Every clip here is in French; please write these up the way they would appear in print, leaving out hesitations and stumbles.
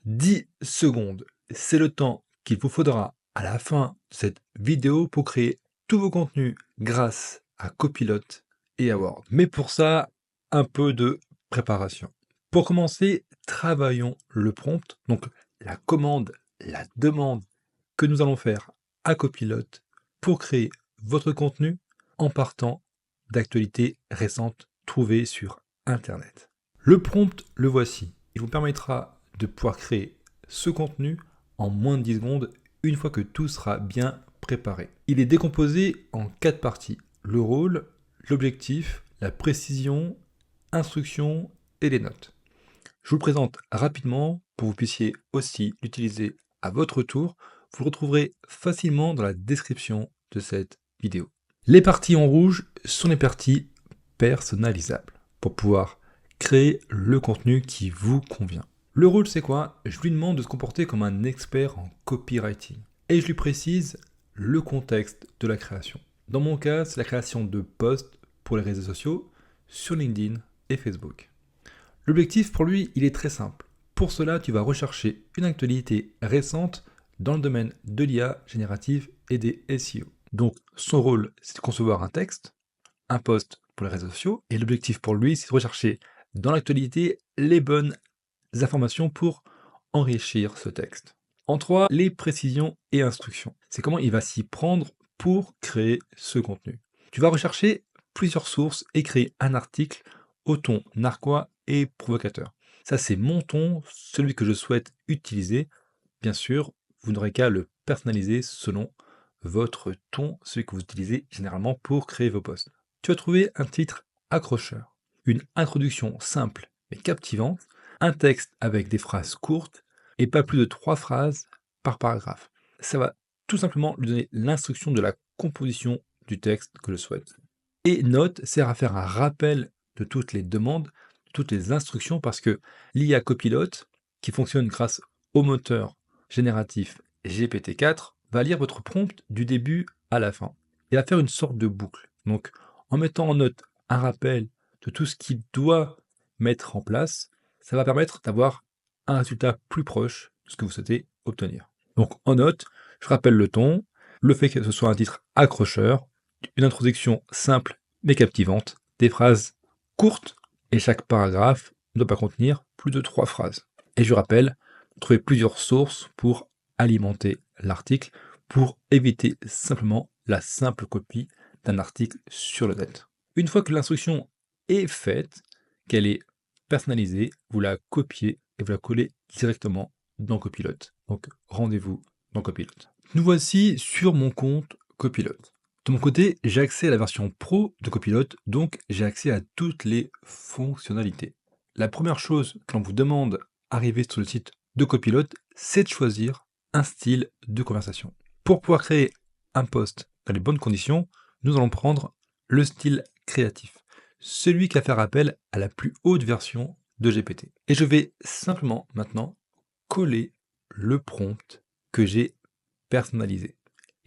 10 secondes, c'est le temps qu'il vous faudra à la fin de cette vidéo pour créer tous vos contenus grâce à Copilot et à Word. Mais pour ça, un peu de préparation. Pour commencer, travaillons le prompt, donc la commande, la demande que nous allons faire à Copilot pour créer votre contenu en partant d'actualités récentes trouvées sur Internet. Le prompt, le voici. Il vous permettra de pouvoir créer ce contenu en moins de 10 secondes une fois que tout sera bien préparé. Il est décomposé en 4 parties. Le rôle, l'objectif, la précision, instruction et les notes. Je vous le présente rapidement pour que vous puissiez aussi l'utiliser à votre tour. Vous le retrouverez facilement dans la description de cette vidéo. Les parties en rouge sont les parties personnalisables pour pouvoir créer le contenu qui vous convient. Le rôle, c'est quoi? Je lui demande de se comporter comme un expert en copywriting. Et je lui précise le contexte de la création. Dans mon cas, c'est la création de posts pour les réseaux sociaux sur LinkedIn et Facebook. L'objectif pour lui, il est très simple. Pour cela, tu vas rechercher une actualité récente dans le domaine de l'IA générative et des SEO. Donc, son rôle, c'est de concevoir un texte, un post pour les réseaux sociaux, et l'objectif pour lui, c'est de rechercher dans l'actualité les bonnes informations pour enrichir ce texte. En 3, les précisions et instructions. C'est comment il va s'y prendre pour créer ce contenu. Tu vas rechercher plusieurs sources et créer un article au ton narquois et provocateur. Ça, c'est mon ton, celui que je souhaite utiliser. Bien sûr, vous n'aurez qu'à le personnaliser selon votre ton, celui que vous utilisez généralement pour créer vos posts. Tu vas trouver un titre accrocheur, une introduction simple mais captivante, un texte avec des phrases courtes et pas plus de 3 phrases par paragraphe. Ça va tout simplement lui donner l'instruction de la composition du texte que je souhaite. Et note sert à faire un rappel de toutes les demandes, de toutes les instructions, parce que l'IA Copilot, qui fonctionne grâce au moteur génératif GPT-4, va lire votre prompt du début à la fin et va faire une sorte de boucle. Donc, en mettant en note un rappel de tout ce qu'il doit mettre en place, ça va permettre d'avoir un résultat plus proche de ce que vous souhaitez obtenir. Donc, en note, je rappelle le ton, le fait que ce soit un titre accrocheur, une introduction simple mais captivante, des phrases courtes, et chaque paragraphe ne doit pas contenir plus de 3 phrases. Et je rappelle, trouver plusieurs sources pour alimenter l'article, pour éviter simplement la simple copie d'un article sur le net. Une fois que l'instruction est faite, qu'elle est personnalisée, vous la copiez et vous la collez directement dans Copilot. Donc rendez-vous dans Copilot. Nous voici sur mon compte Copilot. De mon côté, j'ai accès à la version pro de Copilot, donc j'ai accès à toutes les fonctionnalités. La première chose que l'on vous demande arrivé sur le site de Copilot, c'est de choisir un style de conversation. Pour pouvoir créer un post dans les bonnes conditions, nous allons prendre le style créatif, celui qui va faire appel à la plus haute version de GPT. Et je vais simplement maintenant coller le prompt que j'ai personnalisé.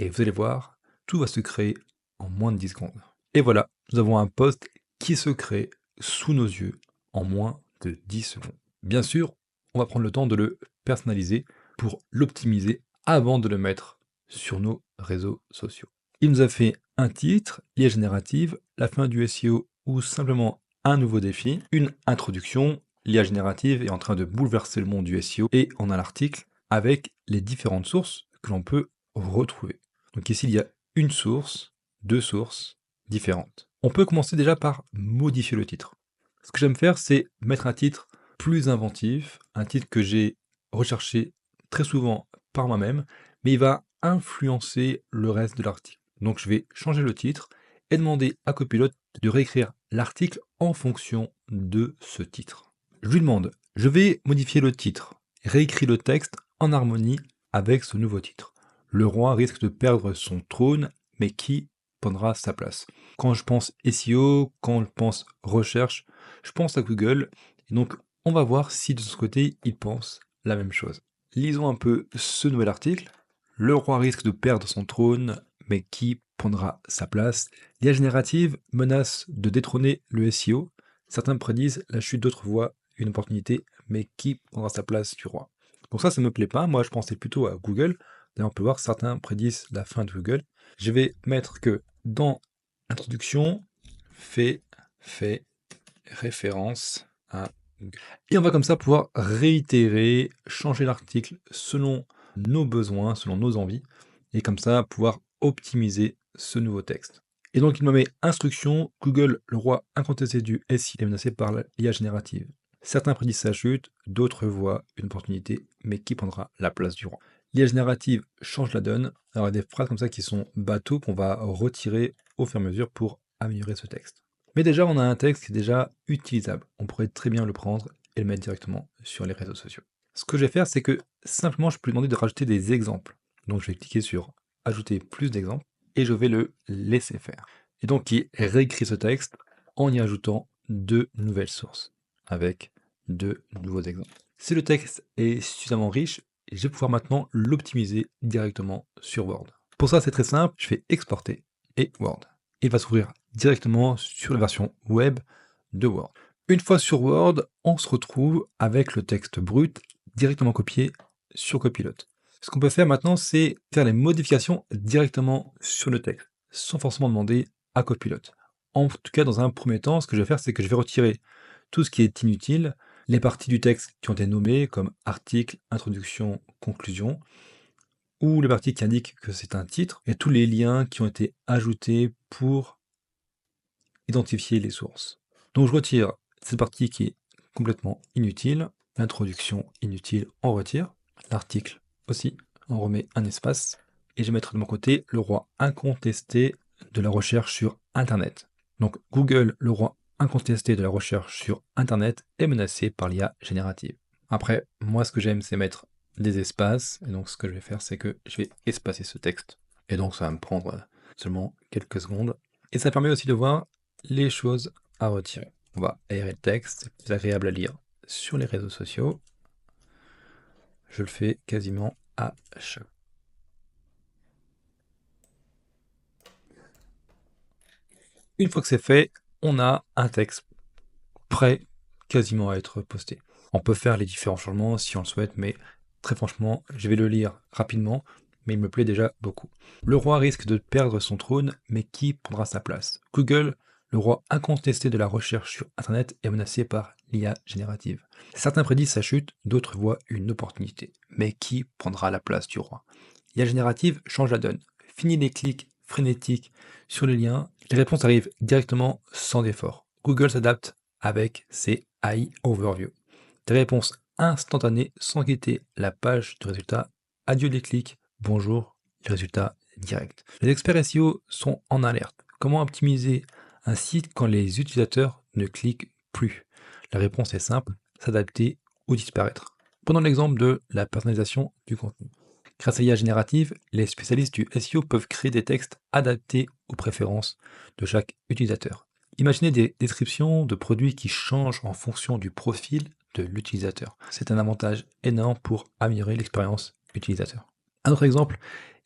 Et vous allez voir, tout va se créer en moins de 10 secondes. Et voilà, nous avons un post qui se crée sous nos yeux en moins de 10 secondes. Bien sûr, on va prendre le temps de le personnaliser pour l'optimiser avant de le mettre sur nos réseaux sociaux. Il nous a fait un titre, l'IA générative, la fin du SEO ou simplement un nouveau défi, une introduction, l'IA générative est en train de bouleverser le monde du SEO et on a l'article avec les différentes sources que l'on peut retrouver. Donc ici, il y a une source, deux sources différentes. On peut commencer déjà par modifier le titre. Ce que j'aime faire, c'est mettre un titre plus inventif, un titre que j'ai recherché très souvent par moi-même, mais il va influencer le reste de l'article. Donc je vais changer le titre et demander à Copilot de réécrire l'article en fonction de ce titre. Je lui demande, je vais modifier le titre, réécris le texte en harmonie avec ce nouveau titre. Le roi risque de perdre son trône, mais qui prendra sa place? Quand je pense SEO, quand je pense recherche, je pense à Google, et donc on va voir si de son côté il pense la même chose. Lisons un peu ce nouvel article. Le roi risque de perdre son trône, mais qui prendra sa place? L'IA générative menace de détrôner le SEO. Certains prédisent la chute d'autres voix, une opportunité, mais qui prendra sa place du roi? Donc ça me plaît pas. Moi, je pensais plutôt à Google. D'ailleurs, on peut voir certains prédisent la fin de Google. Je vais mettre que dans l'introduction, fait référence à Google. Et on va comme ça pouvoir réitérer, changer l'article selon nos besoins, selon nos envies, et comme ça pouvoir optimiser ce nouveau texte. Et donc il me met instruction, Google, le roi incontesté du SI, est menacé par l'IA générative. Certains prédisent sa chute, d'autres voient une opportunité, mais qui prendra la place du roi? L'IA générative change la donne. Alors il y a des phrases comme ça qui sont bateaux qu'on va retirer au fur et à mesure pour améliorer ce texte. Mais déjà, on a un texte qui est déjà utilisable. On pourrait très bien le prendre et le mettre directement sur les réseaux sociaux. Ce que je vais faire, c'est que simplement, je peux lui demander de rajouter des exemples. Donc, je vais cliquer sur Ajouter plus d'exemples et je vais le laisser faire. Et donc, il réécrit ce texte en y ajoutant 2 nouvelles sources avec 2 nouveaux exemples. Si le texte est suffisamment riche, je vais pouvoir maintenant l'optimiser directement sur Word. Pour ça, c'est très simple. Je fais Exporter et Word. Il va s'ouvrir directement sur la version web de Word. Une fois sur Word, on se retrouve avec le texte brut directement copié sur Copilot. Ce qu'on peut faire maintenant, c'est faire les modifications directement sur le texte, sans forcément demander à Copilot. En tout cas, dans un premier temps, ce que je vais faire, c'est que je vais retirer tout ce qui est inutile, les parties du texte qui ont été nommées, comme article, introduction, conclusion, ou les parties qui indiquent que c'est un titre, et tous les liens qui ont été ajoutés pour identifier les sources. Donc je retire cette partie qui est complètement inutile, l'introduction inutile, on retire, l'article aussi, on remet un espace, et je vais mettre de mon côté le roi incontesté de la recherche sur Internet. Donc Google, le roi incontesté de la recherche sur Internet, est menacé par l'IA générative. Après, moi ce que j'aime c'est mettre des espaces, et donc ce que je vais faire c'est que je vais espacer ce texte, et donc ça va me prendre seulement quelques secondes, et ça permet aussi de voir les choses à retirer. On va aérer le texte, c'est plus agréable à lire sur les réseaux sociaux. Je le fais quasiment à chaque. Une fois que c'est fait, on a un texte prêt quasiment à être posté. On peut faire les différents changements si on le souhaite, mais très franchement, je vais le lire rapidement, mais il me plaît déjà beaucoup. Le roi risque de perdre son trône, mais qui prendra sa place? Google, le roi incontesté de la recherche sur Internet, est menacé par l'IA générative. Certains prédisent sa chute, d'autres voient une opportunité. Mais qui prendra la place du roi? L'IA générative change la donne. Fini les clics frénétiques sur les liens, les réponses arrivent directement sans effort. Google s'adapte avec ses AI Overview. Des réponses instantanées sans quitter la page de résultats. Adieu les clics, bonjour les résultats directs. Les experts SEO sont en alerte. Comment optimiser un site quand les utilisateurs ne cliquent plus? La réponse est simple, s'adapter ou disparaître. Prenons l'exemple de la personnalisation du contenu. Grâce à l'IA générative, les spécialistes du SEO peuvent créer des textes adaptés aux préférences de chaque utilisateur. Imaginez des descriptions de produits qui changent en fonction du profil de l'utilisateur. C'est un avantage énorme pour améliorer l'expérience utilisateur. Un autre exemple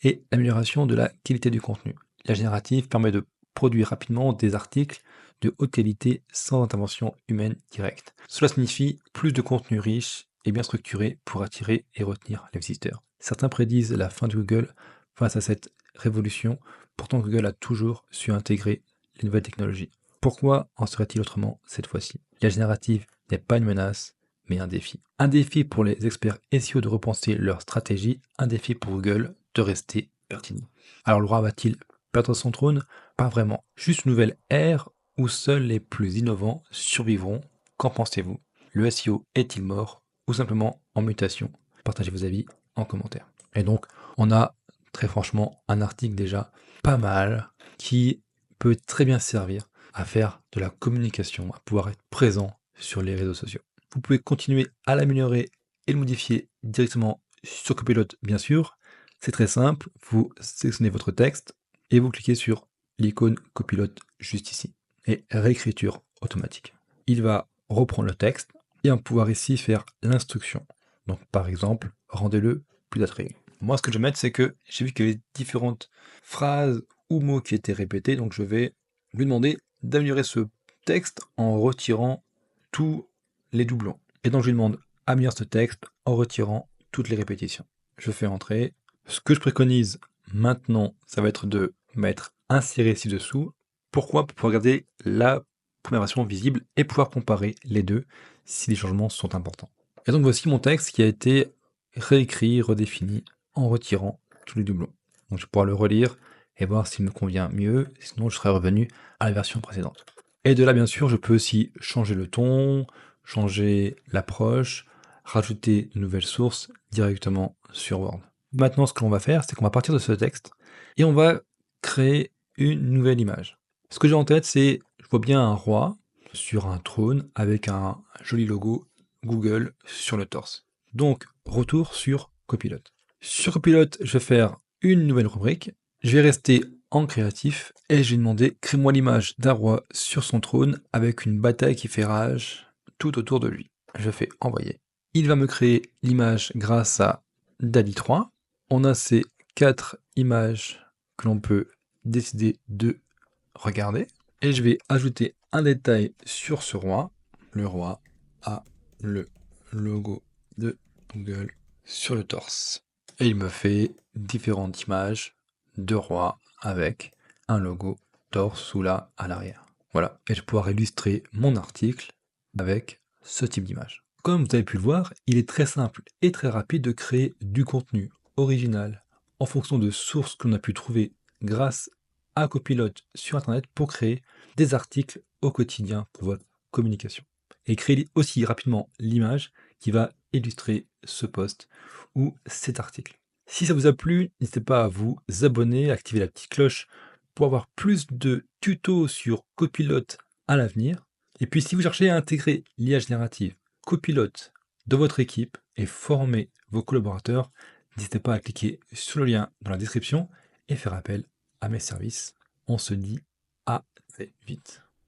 est l'amélioration de la qualité du contenu. La générative permet de produire rapidement des articles de haute qualité sans intervention humaine directe. Cela signifie plus de contenu riche et bien structuré pour attirer et retenir les visiteurs. Certains prédisent la fin de Google face à cette révolution, pourtant Google a toujours su intégrer les nouvelles technologies. Pourquoi en serait-il autrement cette fois-ci? La générative n'est pas une menace, mais un défi. Un défi pour les experts SEO de repenser leur stratégie, un défi pour Google de rester pertinent. Alors le roi va-t-il perdre son trône? Pas vraiment. Juste une nouvelle ère où seuls les plus innovants survivront. Qu'en pensez-vous? Le SEO est-il mort ou simplement en mutation? Partagez vos avis en commentaire. Et donc, on a très franchement un article déjà pas mal qui peut très bien servir à faire de la communication, à pouvoir être présent sur les réseaux sociaux. Vous pouvez continuer à l'améliorer et le modifier directement sur Copilot, bien sûr. C'est très simple, vous sélectionnez votre texte et vous cliquez sur l'icône Copilot juste ici. Et réécriture automatique. Il va reprendre le texte et on va pouvoir ici faire l'instruction. Donc par exemple, rendez-le plus attrayant. Moi ce que je vais mettre c'est que j'ai vu qu'il y avait différentes phrases ou mots qui étaient répétés, donc je vais lui demander d'améliorer ce texte en retirant tous les doublons. Et donc je lui demande améliorer ce texte en retirant toutes les répétitions. Je fais entrer. Ce que je préconise maintenant, ça va être de mettre insérer ci-dessous. Pourquoi? Pour pouvoir garder la première version visible et pouvoir comparer les deux si les changements sont importants. Et donc voici mon texte qui a été réécrit, redéfini en retirant tous les doublons. Donc je vais pouvoir le relire et voir s'il me convient mieux, sinon je serai revenu à la version précédente. Et de là, bien sûr, je peux aussi changer le ton, changer l'approche, rajouter de nouvelles sources directement sur Word. Maintenant, ce que l'on va faire, c'est qu'on va partir de ce texte et on va créer une nouvelle image. Ce que j'ai en tête, c'est, je vois bien un roi sur un trône avec un joli logo Google sur le torse. Donc, retour sur Copilot. Sur Copilot, je vais faire une nouvelle rubrique. Je vais rester en créatif et je vais demander crée-moi l'image d'un roi sur son trône avec une bataille qui fait rage tout autour de lui. Je fais envoyer. Il va me créer l'image grâce à DALL-E 3. On a ces 4 images que l'on peut décider de regarder. Et je vais ajouter un détail sur ce roi. Le roi a le logo de Google sur le torse. Et il me fait différentes images de rois avec un logo torse ou là à l'arrière. Voilà, et je vais pouvoir illustrer mon article avec ce type d'image. Comme vous avez pu le voir, il est très simple et très rapide de créer du contenu original en fonction de sources que l'on a pu trouver grâce à Copilot sur Internet pour créer des articles au quotidien pour votre communication. Et créer aussi rapidement l'image qui va illustrer ce post ou cet article. Si ça vous a plu, n'hésitez pas à vous abonner, activer la petite cloche pour avoir plus de tutos sur Copilot à l'avenir. Et puis si vous cherchez à intégrer l'IA générative Copilot dans votre équipe et former vos collaborateurs, n'hésitez pas à cliquer sur le lien dans la description et faire appel à mes services. On se dit à très vite.